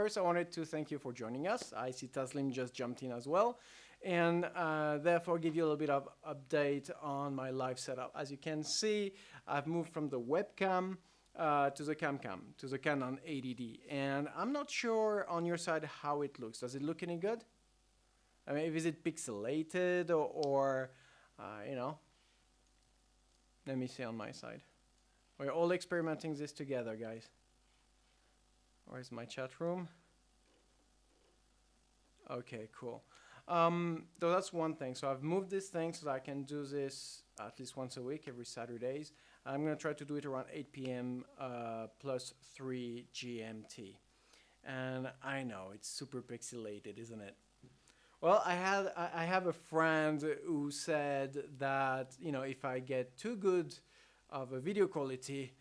First, I wanted to thank you for joining us. I see Taslim just jumped in as well, and therefore give you a little bit of update on my live setup. As you can see, I've moved from the webcam to the camcam, to the Canon 80D, and I'm not sure on your side how it looks. Does it look any good? I mean, is it pixelated or you know? Let me see on my side. We're all experimenting this together, guys. Where's my chat room? Okay, cool. So that's one thing. So I've moved this thing so that I can do this at least once a week, every Saturdays. I'm going to try to do it around 8 p.m. Plus 3 GMT. And I know, it's super pixelated, isn't it? Well, I have a friend who said that, you know, if I get too good of a video quality,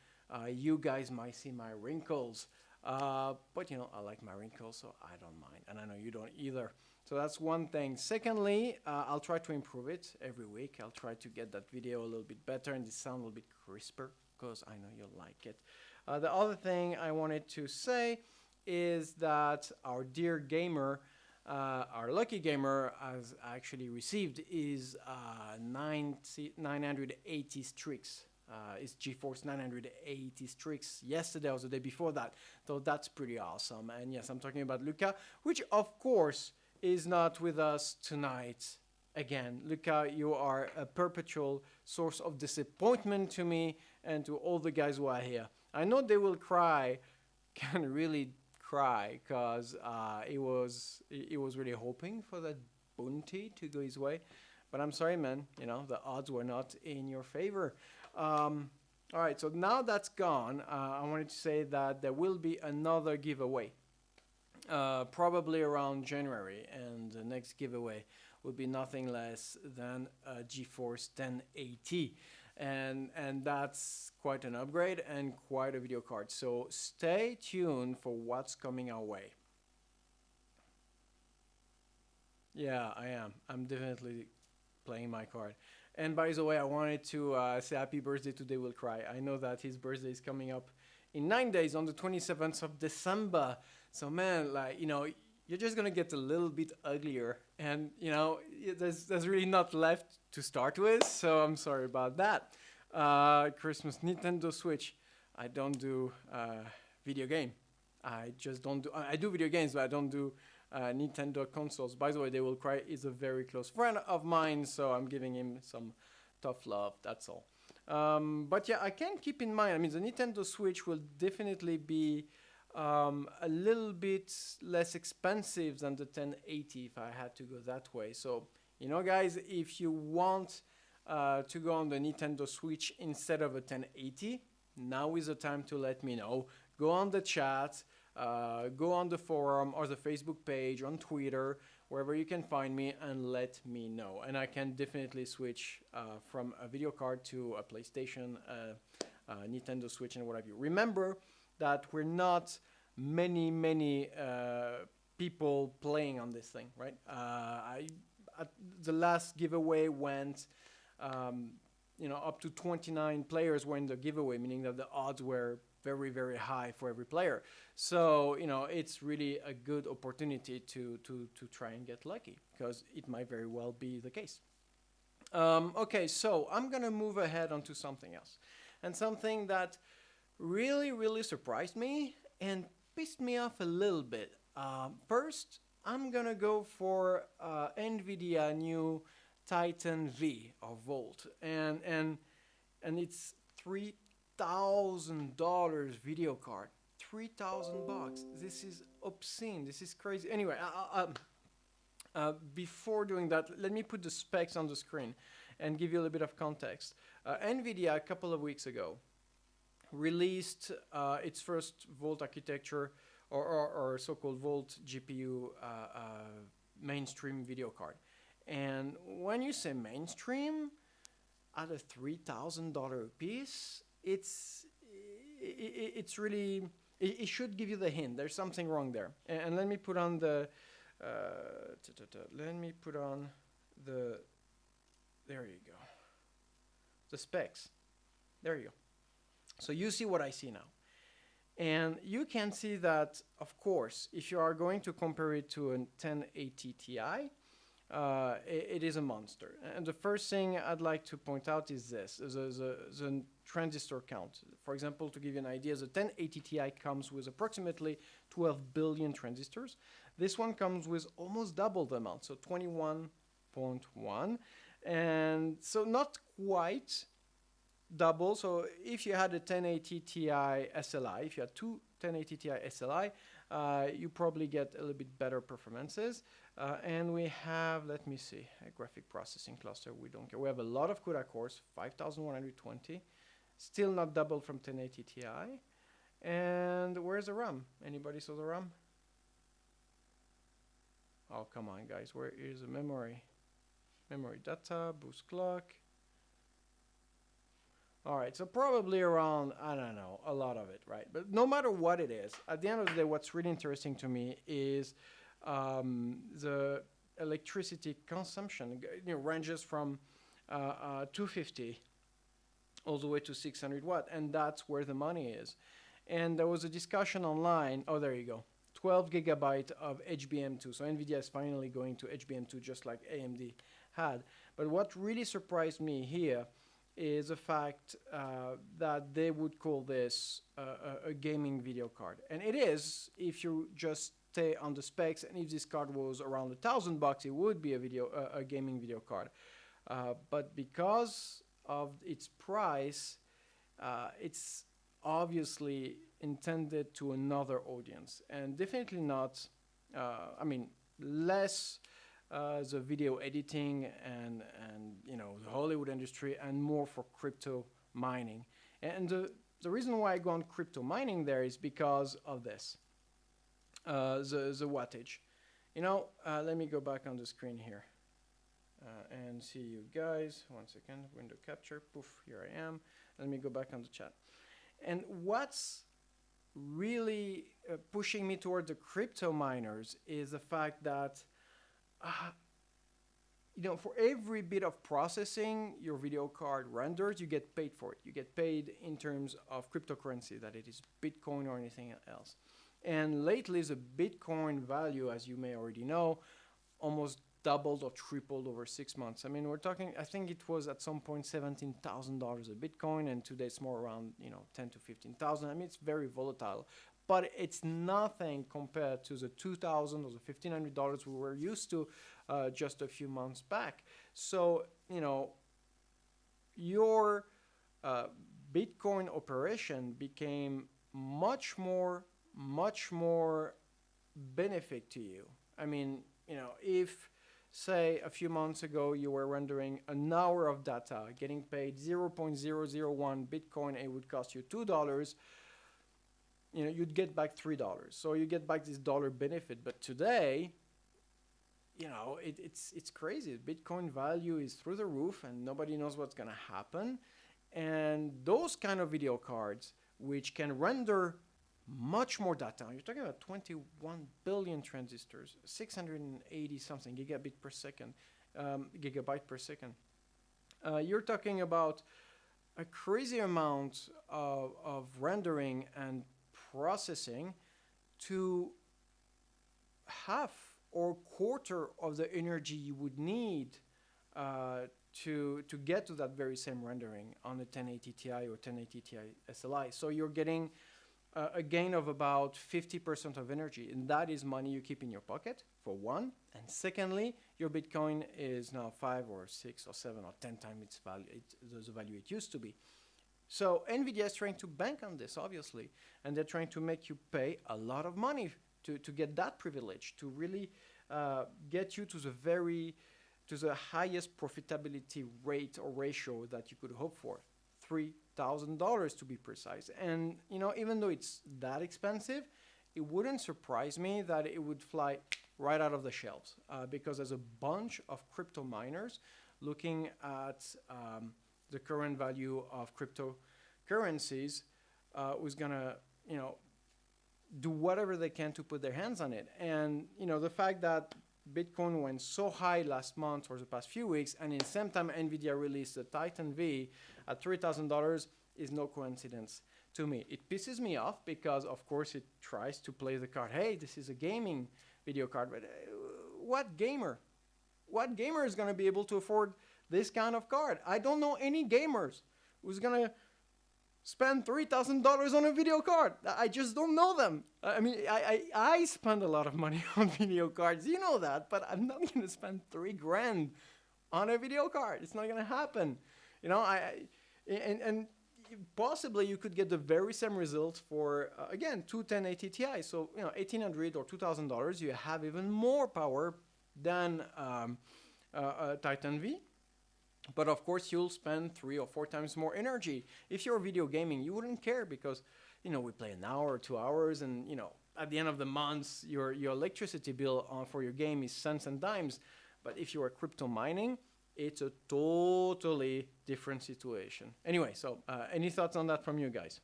you guys might see my wrinkles. But you know, I like my wrinkles, so I don't mind, and I know you don't either. So that's one thing. Secondly, I'll try to improve it every week. I'll try to get that video a little bit better and the sound a little bit crisper, because I know you'll like it. The other thing I wanted to say is that our dear gamer, our lucky gamer, has actually received his 980 streaks. It's GeForce 980 streaks yesterday or the day before that. So that's pretty awesome. And yes, I'm talking about Luca, which of course is not with us tonight. Again, Luca, you are a perpetual source of disappointment to me and to all the guys who are here. I know they will cry, can really cry, because he was really hoping for that bounty to go his way. But I'm sorry, man, you know, the odds were not in your favor. All right, so now that's gone, I wanted to say that there will be another giveaway, probably around January, and the next giveaway will be nothing less than a GeForce 1080, and that's quite an upgrade and quite a video card. So stay tuned for what's coming our way. Yeah, I am. I'm definitely playing my card. And by the way, I wanted to say happy birthday to They Will Cry. I know that his birthday is coming up in 9 days on the 27th of December. So man, like, you know, you're just gonna get a little bit uglier, and you know, there's really not left to start with. So I'm sorry about that. Christmas Nintendo Switch. I don't do video game. I just don't do. I do video games, but I don't do Nintendo consoles. By the way, They Will Cry is a very close friend of mine, so I'm giving him some tough love, that's all. But yeah, I can keep in mind, I mean, the Nintendo Switch will definitely be a little bit less expensive than the 1080 if I had to go that way. So, you know, guys, if you want to go on the Nintendo Switch instead of a 1080, now is the time to let me know. Go on the chat. Go on the forum or the Facebook page, on Twitter, wherever you can find me, and let me know. And I can definitely switch from a video card to a PlayStation, Nintendo Switch, and what have you. Remember that we're not many people playing on this thing, right? The last giveaway went, you know, up to 29 players were in the giveaway, meaning that the odds were very high for every player. So, you know, it's really a good opportunity to try and get lucky, because it might very well be the case. Okay, so I'm gonna move ahead onto something else, and something that really surprised me and pissed me off a little bit. First, I'm gonna go for Nvidia new Titan V or Volt, and it's $3,000 video card. $3,000. This is obscene. This is crazy. Anyway, before doing that, let me put the specs on the screen and give you a little bit of context. Nvidia, a couple of weeks ago, released its first Volt architecture, or so-called Volt GPU mainstream video card. And when you say mainstream, at a $3,000 piece, it's really, it should give you the hint. There's something wrong there. And let me put on the, let me put on the, there you go, the specs. There you go. So you see what I see now. And you can see that, of course, if you are going to compare it to a 1080 Ti, it is a monster. And the first thing I'd like to point out is this, the transistor count. For example, to give you an idea, the 1080 Ti comes with approximately 12 billion transistors. This one comes with almost double the amount, so 21.1. And so not quite double. So if you had a 1080 Ti SLI, if you had two 1080 Ti SLI, you probably get a little bit better performances. And we have, let me see, a graphic processing cluster. We don't care. We have a lot of CUDA cores, 5120, still not double from 1080 Ti. And where's the RAM? Anybody saw the RAM? Oh, come on, guys. Where is the memory? Memory data, boost clock. All right, so probably around, I don't know, a lot of it, right? But no matter what it is, at the end of the day, what's really interesting to me is the electricity consumption. Ranges from 250 all the way to 600 watt, and that's where the money is. And there was a discussion online. Oh, there you go. 12 gigabyte of HBM2. So NVIDIA is finally going to HBM2 just like AMD had. But what really surprised me here is the fact that they would call this a gaming video card. And it is, if you just stay on the specs, and if this card was around $1,000, it would be a gaming video card. But because of its price, it's obviously intended to another audience, and definitely not, less the video editing and the Hollywood industry, and more for crypto mining. And the reason why I go on crypto mining there is because of this, the wattage. Let me go back on the screen here and see you guys. 1 second, window capture, poof, here I am. Let me go back on the chat. And what's really pushing me toward the crypto miners is the fact that for every bit of processing your video card renders, you get paid for it. You get paid in terms of cryptocurrency, that it is Bitcoin or anything else. And lately, the Bitcoin value, as you may already know, almost doubled or tripled over 6 months. We're talking, I think it was at some point $17,000 a Bitcoin, and today it's more around 10 to 15,000. It's very volatile, but it's nothing compared to the $2,000 or the $1,500 we were used to just a few months back. So your Bitcoin operation became much more benefit to you. If say a few months ago you were rendering an hour of data, getting paid 0.001 Bitcoin, it would cost you $2, you'd get back $3. So you get back this dollar benefit. But today, it's crazy. Bitcoin value is through the roof, and nobody knows what's going to happen. And those kind of video cards, which can render much more data. You're talking about 21 billion transistors, 680 something gigabyte per second. You're talking about a crazy amount of rendering and processing to half or quarter of the energy you would need to get to that very same rendering on a 1080 Ti or 1080 Ti SLI. So you're getting a gain of about 50% of energy, and that is money you keep in your pocket, for one. And secondly, your Bitcoin is now 5 or 6 or 7 or 10 times its value, the value it used to be. So NVIDIA is trying to bank on this, obviously, and they're trying to make you pay a lot of money to get that privilege, to really get you to the highest profitability rate or ratio that you could hope for. $3,000 to be precise. And even though it's that expensive, it wouldn't surprise me that it would fly right out of the shelves, because there's a bunch of crypto miners looking at the current value of cryptocurrencies, who's gonna do whatever they can to put their hands on it. And the fact that Bitcoin went so high last month or the past few weeks, and in the same time Nvidia released the Titan V at $3,000 is no coincidence. to me. It pisses me off because, of course, it tries to play the card. Hey, this is a gaming video card, but what gamer? What gamer is going to be able to afford this kind of card? I don't know any gamers who's going to spend $3,000 on a video card. I just don't know them. I mean, I spend a lot of money on video cards. You know that, but I'm not going to spend $3,000 on a video card. It's not going to happen. You know, and possibly you could get the very same result for, again, 21080 Ti. So, you know, $1,800 or $2,000, you have even more power than a Titan V. But of course, you'll spend 3 or 4 times more energy. If you're video gaming, you wouldn't care because, you know, we play an hour or 2 hours, and, you know, at the end of the month, your electricity bill for your game is cents and dimes. But if you are crypto mining, it's a totally different situation. Anyway, so any thoughts on that from you guys?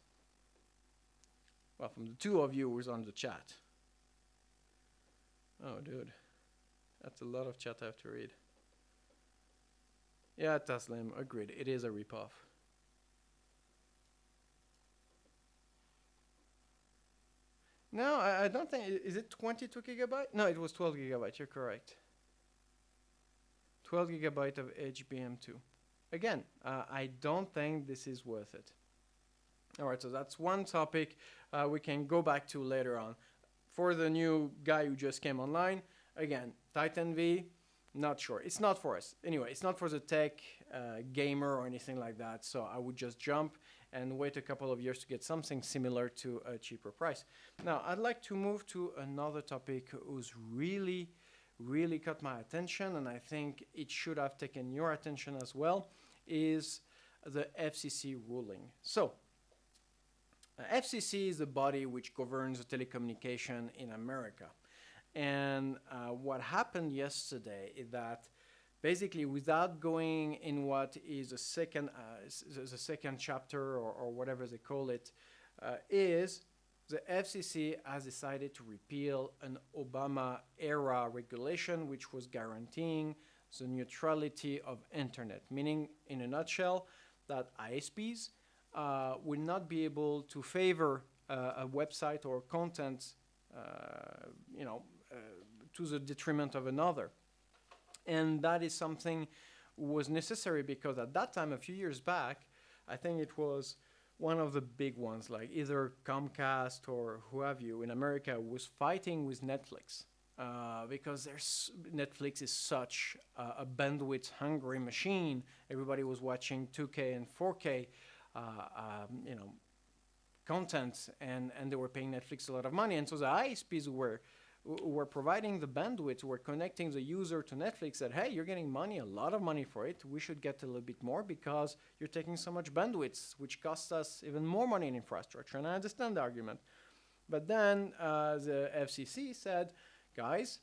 Well, from the 2 of you who's on the chat. Oh, dude. That's a lot of chat I have to read. Yeah, Taslim, agreed. It is a ripoff. No, I don't think... Is it 22 gigabyte? No, it was 12 gigabyte. You're correct. 12 gigabyte of HBM2. Again, I don't think this is worth it. All right, so that's one topic we can go back to later on. For the new guy who just came online, again, Titan V, not sure. It's not for us. Anyway, it's not for the tech gamer or anything like that, so I would just jump and wait a couple of years to get something similar to a cheaper price. Now, I'd like to move to another topic who's really caught my attention, and I think it should have taken your attention as well, is the FCC ruling. So, FCC is the body which governs telecommunication in America. And what happened yesterday is that basically, without going in what is the second chapter or whatever they call it, is the FCC has decided to repeal an Obama-era regulation which was guaranteeing the neutrality of internet, meaning, in a nutshell, that ISPs will not be able to favor a website or content, to the detriment of another. And that is something was necessary because at that time, a few years back, I think it was one of the big ones, like either Comcast or who have you in America, was fighting with Netflix because Netflix is such a bandwidth-hungry machine. Everybody was watching 2K and 4K, content, and they were paying Netflix a lot of money. And so the ISPs who were providing the bandwidth, who were connecting the user to Netflix, said, hey, you're getting money, a lot of money for it. We should get a little bit more because you're taking so much bandwidth, which costs us even more money in infrastructure. And I understand the argument. But then the FCC said, guys,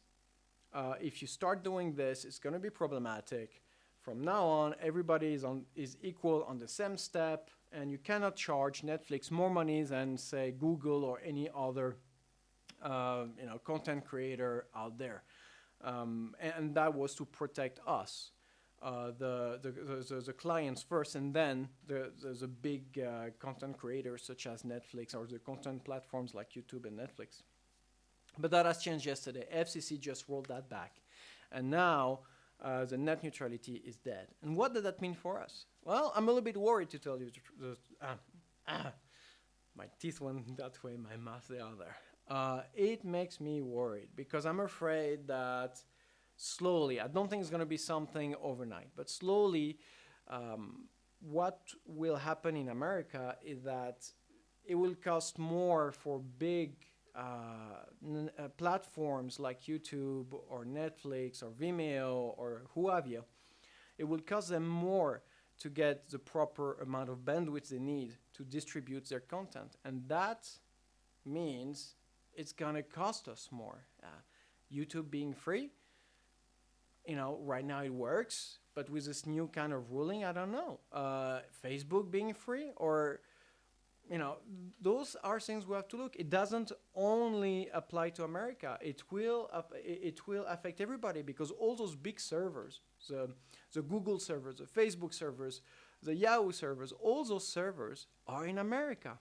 if you start doing this, it's going to be problematic. From now on, everybody is equal on the same step, and you cannot charge Netflix more money than, say, Google or any other content creator out there. And that was to protect us, the clients first, and then the big content creators such as Netflix or the content platforms like YouTube and Netflix. But that has changed yesterday. FCC just rolled that back. And now the net neutrality is dead. And what does that mean for us? Well, I'm a little bit worried, to tell you the my teeth went that way, my mouth the other. It makes me worried because I'm afraid that slowly, I don't think it's going to be something overnight, but slowly what will happen in America is that it will cost more for big platforms like YouTube or Netflix or Vimeo or who have you. It will cost them more to get the proper amount of bandwidth they need to distribute their content. And that means it's going to cost us more. YouTube being free, right now it works, but with this new kind of ruling, I don't know. Facebook being free, or, those are things we have to look. It doesn't only apply to America. It will affect everybody because all those big servers, the Google servers, the Facebook servers, the Yahoo servers, all those servers are in America.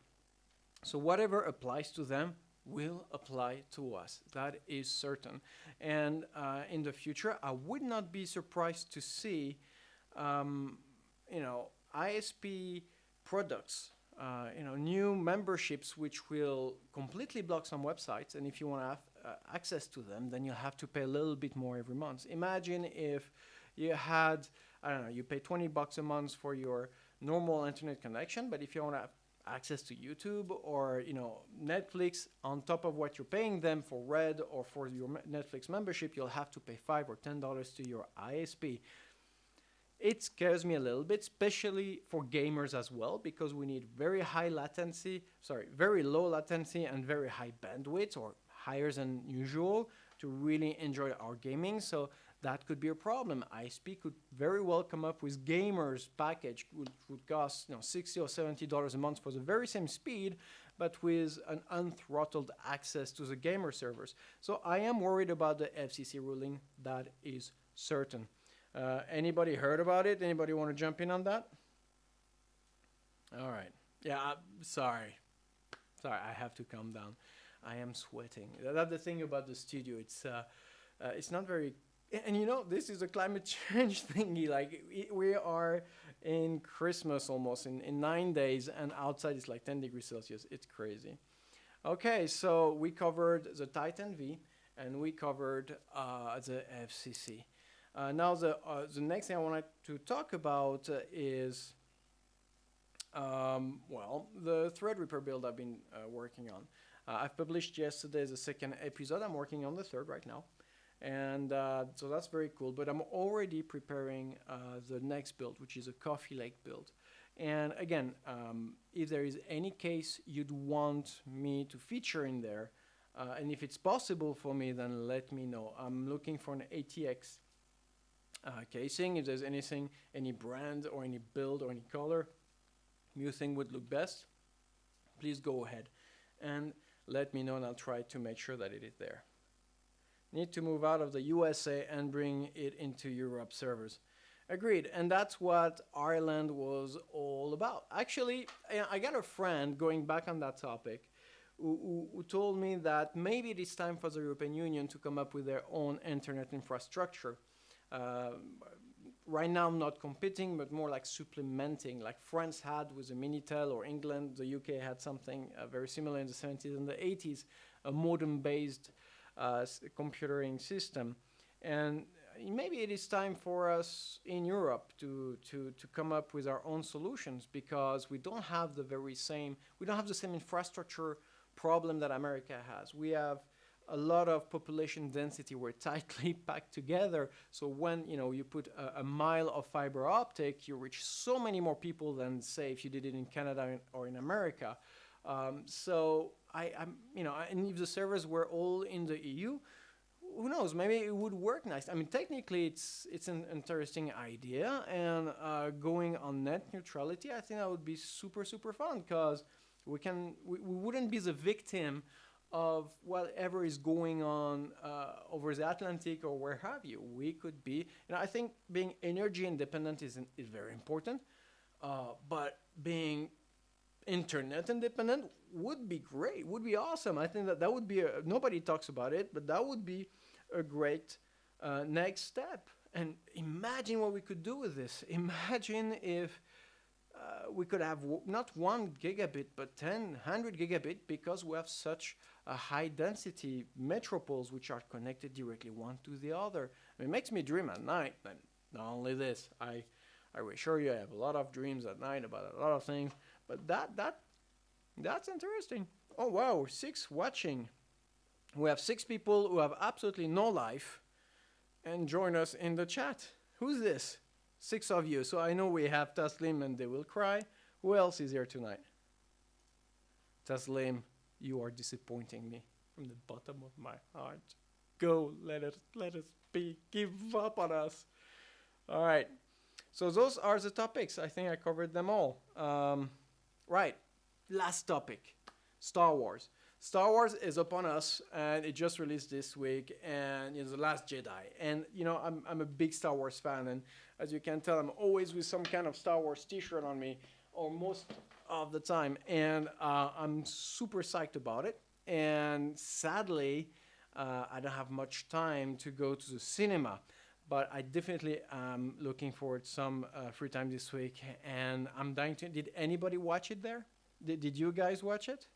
So whatever applies to them will apply to us. That is certain. And in the future, I would not be surprised to see, um, ISP products, new memberships which will completely block some websites. And if you want to have access to them, then you'll have to pay a little bit more every month. Imagine if you had, I don't know, you pay $20 a month for your normal internet connection, but if you want to have access to YouTube or Netflix on top of what you're paying them for Red or for your Netflix membership, you'll have to pay $5 or $10 to your ISP. It scares me a little bit, especially for gamers as well, because we need very low latency and very high bandwidth, or higher than usual, to really enjoy our gaming. So that could be a problem. ISP could very well come up with gamers package, which would cost $60 or $70 a month for the very same speed, but with an unthrottled access to the gamer servers. So I am worried about the FCC ruling. That is certain. Anybody heard about it? Anybody want to jump in on that? All right. Yeah, sorry, I have to calm down. I am sweating. That's the thing about the studio. It's not very. And this is a climate change thingy. Like we are in Christmas almost in 9 days, and outside it's like 10 degrees Celsius. It's crazy. Okay, so we covered the Titan V, and we covered the FCC. Now the next thing I wanted to talk about is the Threadripper build I've been working on. I've published yesterday the second episode. I'm working on the third right now. And so that's very cool. But I'm already preparing the next build, which is a Coffee Lake build. And again, if there is any case you'd want me to feature in there, and if it's possible for me, then let me know. I'm looking for an ATX casing. If there's anything, any brand or any build or any color you think would look best, please go ahead and let me know, and I'll try to make sure that it is there. Need to move out of the USA and bring it into Europe servers. Agreed, and that's what Ireland was all about. Actually, I got a friend, going back on that topic, who told me that maybe it is time for the European Union to come up with their own internet infrastructure. Right now, I'm not competing, but more like supplementing, like France had with the Minitel, or England, the UK had something very similar in the 70s and the 80s, a modem-based computering system. And maybe it is time for us in Europe to come up with our own solutions, because we don't have the same infrastructure problem that America has. We have a lot of population density. We're tightly packed together. So when you put a mile of fiber optic, you reach so many more people than, say, if you did it in Canada or in America. So and if the servers were all in the EU, who knows? Maybe it would work nice. I mean, technically, it's an interesting idea, and going on net neutrality, I think that would be super super fun, because we wouldn't be the victim of whatever is going on over the Atlantic or where have you. We could be, I think being energy independent is very important, but being internet independent would be great, would be awesome. I think that would be nobody talks about it, but that would be a great next step. And imagine what we could do with this. Imagine if we could have not 1 gigabit, but 10, 100 gigabit, because we have such a high density metropoles which are connected directly one to the other. It makes me dream at night. And not only this, I assure you I have a lot of dreams at night about a lot of things. But that's interesting. Oh wow, 6 watching. We have 6 people who have absolutely no life and join us in the chat. Who's this? 6 of you. So I know we have Taslim and They Will Cry. Who else is here tonight? Taslim, you are disappointing me from the bottom of my heart. Go, let us be. Give up on us. All right. So those are the topics. I think I covered them all. Right. Last topic. Star Wars. Star Wars is upon us, and it just released this week, and it's The Last Jedi. And, I'm a big Star Wars fan, and as you can tell, I'm always with some kind of Star Wars t-shirt on me, or most of the time, and I'm super psyched about it. And sadly, I don't have much time to go to the cinema, but I definitely am looking forward to some free time this week. And I'm dying to. Did anybody watch it there? Did you guys watch it?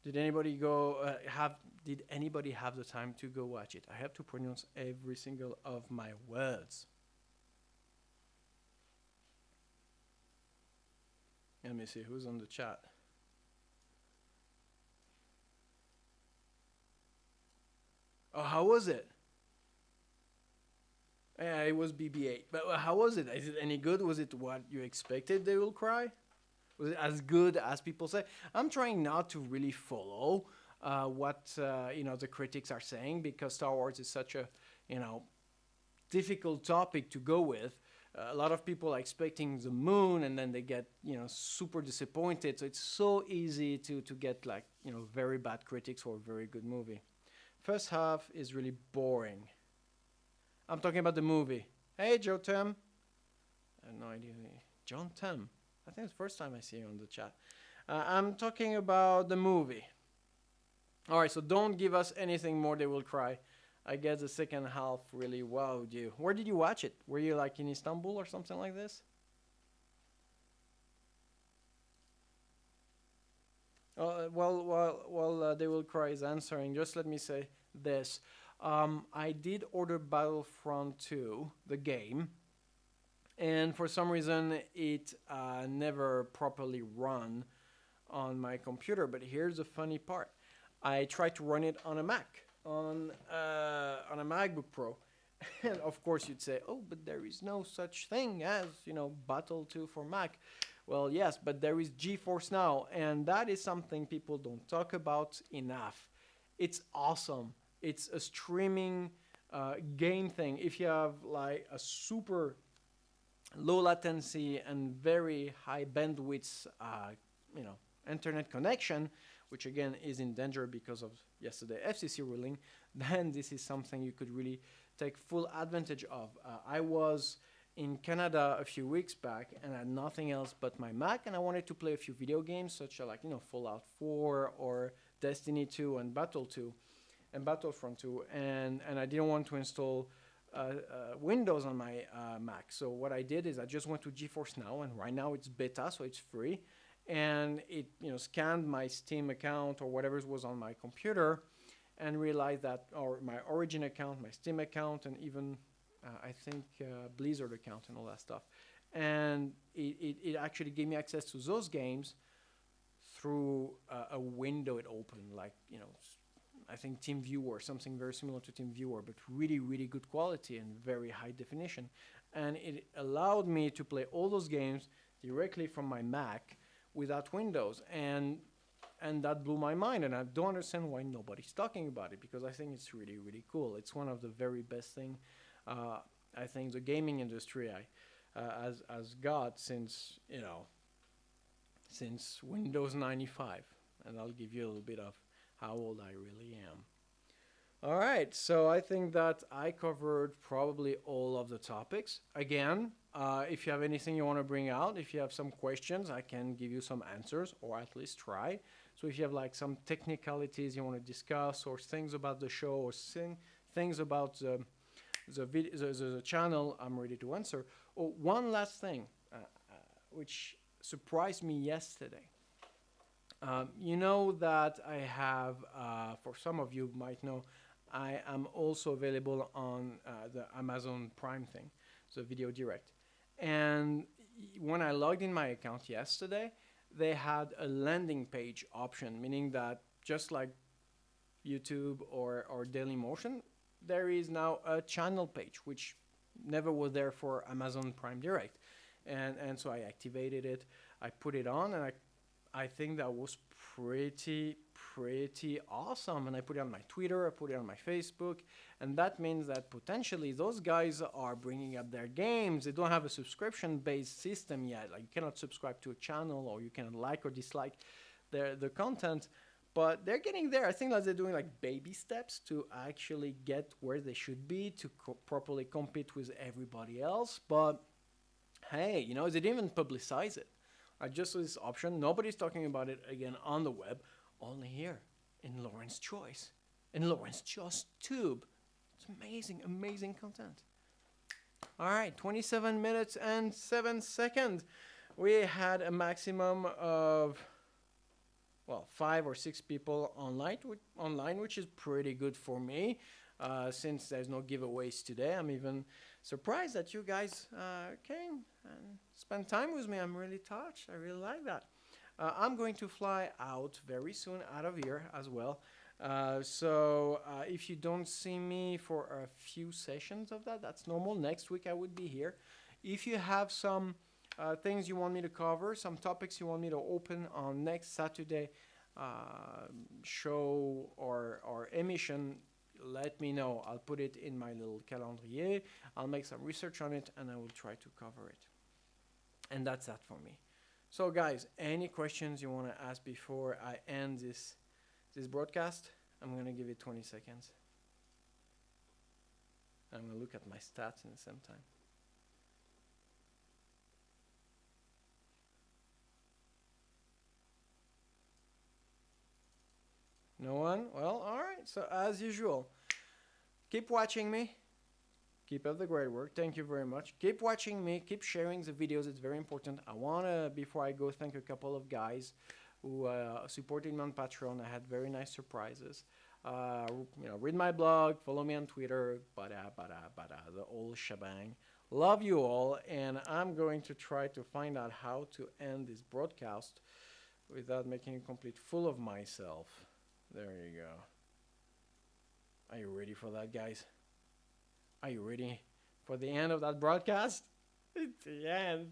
Did anybody go have? Did anybody have the time to go watch it? I have to pronounce every single of my words. Let me see who's on the chat. Oh, how was it? Yeah, it was BB-8. But how was it? Is it any good? Was it what you expected? They will cry. Was it as good as people say? I'm trying not to really follow what the critics are saying, because Star Wars is such a you know difficult topic to go with. A lot of people are expecting the moon, and then they get super disappointed. So it's so easy to get like very bad critics for a very good movie. First half is really boring. I'm talking about the movie. Hey, Joe Tim. I have no idea. John Tim. I think it's the first time I see you on the chat. I'm talking about the movie. All right, so don't give us anything more. They will cry. I guess the second half really wowed you. Where did you watch it? Were you like in Istanbul or something like this? They will cry is answering. Just let me say this. I did order Battlefront 2, the game, and for some reason it never properly run on my computer. But here's the funny part: I tried to run it on a Mac, on a MacBook Pro, and of course you'd say, "Oh, but there is no such thing as Battle 2 for Mac." Well, yes, but there is GeForce Now, and that is something people don't talk about enough. It's awesome. It's a streaming game thing. If you have like a super low latency and very high bandwidth, you know, internet connection, which again is in danger because of yesterday FCC ruling, then this is something you could really take full advantage of. I was in Canada a few weeks back and I had nothing else but my Mac, and I wanted to play a few video games such as Fallout 4 or Destiny 2 and Battle 2 and Battlefront 2, and I didn't want to install Windows on my Mac. So what I did is I just went to GeForce Now, and right now it's beta, so it's free, and it scanned my Steam account or whatever was on my computer, and realized that, or my Origin account, my Steam account, and even I think Blizzard account and all that stuff, and it actually gave me access to those games through a window it opened, like I think TeamViewer or something very similar to TeamViewer, but really, really good quality and very high definition. And it allowed me to play all those games directly from my Mac without Windows. And that blew my mind. And I don't understand why nobody's talking about it, because I think it's really, really cool. It's one of the very best thing I think the gaming industry has got since since Windows 95. And I'll give you a little bit of how old I really am. All right, so I think that I covered probably all of the topics. Again, if you have anything you want to bring out, if you have some questions, I can give you some answers, or at least try. So if you have like some technicalities you want to discuss, or things about the show, or things about the channel, I'm ready to answer. Oh, one last thing, which surprised me yesterday. You know that I have, for some of you might know, I am also available on the Amazon Prime thing, so Video Direct. And when I logged in my account yesterday, they had a landing page option, meaning that just like YouTube or Dailymotion, there is now a channel page, which never was there for Amazon Prime Direct. And so I activated it, I put it on, and I think that was pretty awesome. And I put it on my Twitter, I put it on my Facebook, and that means that potentially those guys are bringing up their games. They don't have a subscription-based system yet. Like, you cannot subscribe to a channel, or you cannot like or dislike the content, but they're getting there. I think that they're doing like baby steps to actually get where they should be to properly compete with everybody else. But Hey, they didn't even publicize it. I just saw this option. Nobody's talking about it again on the web, only here in Laurent's Choice, in Laurent's Just Tube. It's amazing, amazing content. All right, 27 minutes and 7 seconds. We had a maximum of, well, 5 or 6 people online, which is pretty good for me. Since there's no giveaways today, I'm even surprised that you guys came and spent time with me. I'm really touched. I really like that. I'm going to fly out very soon out of here as well. So if you don't see me for a few sessions of that, that's normal. Next week I would be here. If you have some things you want me to cover, some topics you want me to open on next Saturday show or emission, let me know. I'll put it in my little calendrier. I'll make some research on it and I will try to cover it. And that's that for me. So guys, any questions you want to ask before I end this broadcast? I'm going to give it 20 seconds. I'm going to look at my stats in the same time. No one? Well, all right. So as usual, keep watching me. Keep up the great work. Thank you very much. Keep watching me. Keep sharing the videos. It's very important. I want to, before I go, thank a couple of guys who supported me on Patreon. I had very nice surprises. Read my blog. Follow me on Twitter. The whole shebang. Love you all. And I'm going to try to find out how to end this broadcast without making a complete fool of myself. There you go. Are you ready for that, guys? Are you ready for the end of that broadcast? It's the end.